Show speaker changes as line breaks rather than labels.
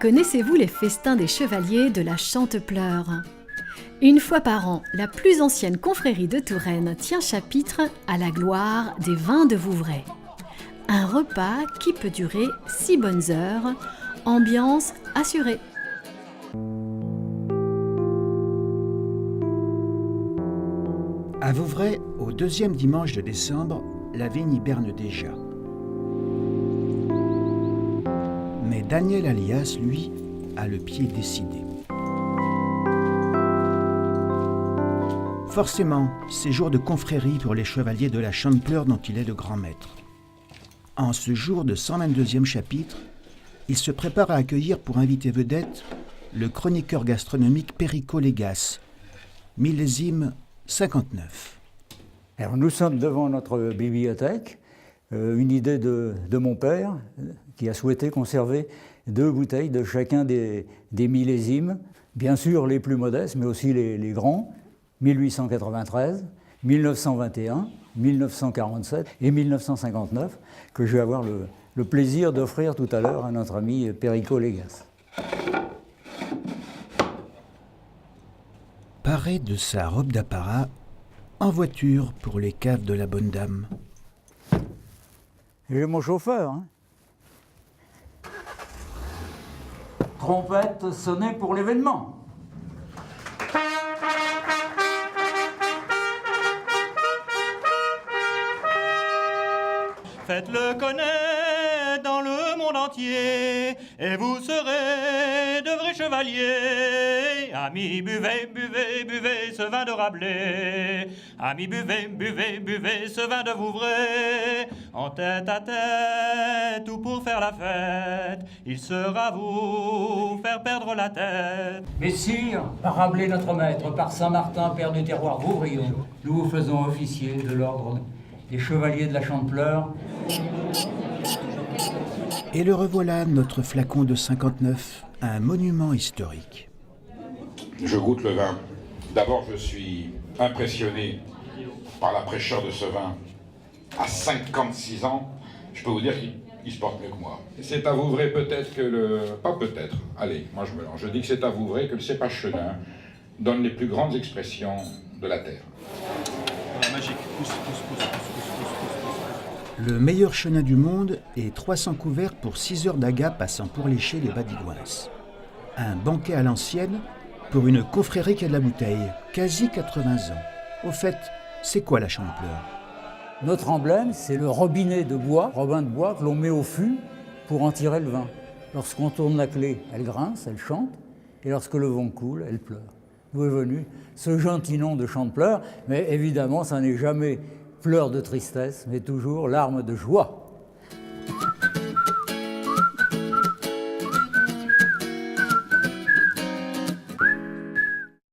Connaissez-vous les festins des chevaliers de la Chantepleurs ? Une fois par an, la plus ancienne confrérie de Touraine tient chapitre à la gloire des vins de Vouvray. Un repas qui peut durer 6 bonnes heures, ambiance assurée.
À Vouvray, au 2e dimanche de décembre, la vigne hiberne déjà. Mais Daniel Alias, lui, a le pied décidé. Forcément, c'est jour de confrérie pour les chevaliers de la Chantepleurs dont il est le grand maître. En ce jour de 122e chapitre, il se prépare à accueillir pour invité vedette le chroniqueur gastronomique Perico Légas, millésime 59.
Alors nous sommes devant notre bibliothèque, une idée de mon père qui a souhaité conserver 2 bouteilles de chacun des millésimes, bien sûr les plus modestes mais aussi les grands, 1893, 1921, 1947 et 1959, que je vais avoir le plaisir d'offrir tout à l'heure à notre ami Perico Légas.
Paré de sa robe d'apparat, en voiture pour les caves de la bonne dame.
J'ai mon chauffeur. Hein. Trompette sonnée pour l'événement.
Faites-le connaître dans le monde entier, et vous serez de vrais chevaliers. Amis, buvez, buvez, buvez ce vin de Rabelais. Amis, buvez, buvez, buvez ce vin de Vouvray. En tête à tête, ou pour faire la fête, il sera vous faire perdre la tête.
Messire, par Rabelais notre maître, par Saint-Martin, père du terroir Vouvrion, nous vous faisons officier de l'ordre des chevaliers de la Chantepleurs.
Et le revoilà, notre flacon de 59, un monument historique.
Je goûte le vin. D'abord, je suis impressionné par la fraîcheur de ce vin. À 56 ans, je peux vous dire qu'il se porte mieux que moi. C'est à Vouvray peut-être que le... Pas peut-être, allez, moi je mélange. Je dis que c'est à Vouvray que le cépage chenin donne les plus grandes expressions de la terre.
Magique.
Le meilleur chenin du monde et 300 couverts pour 6 heures d'aga passant pour lécher les badigouins. Un banquet à l'ancienne pour une confrérie qui a de la bouteille, quasi 80 ans. Au fait, c'est quoi la Chantepleurs ?
Notre emblème, c'est le robinet de bois, robin de bois, que l'on met au fût pour en tirer le vin. Lorsqu'on tourne la clé, elle grince, elle chante, et lorsque le vent coule, elle pleure. D'où est venu ce gentil nom de Chantepleurs, mais évidemment, ça n'est jamais pleurs de tristesse, mais toujours larmes de joie.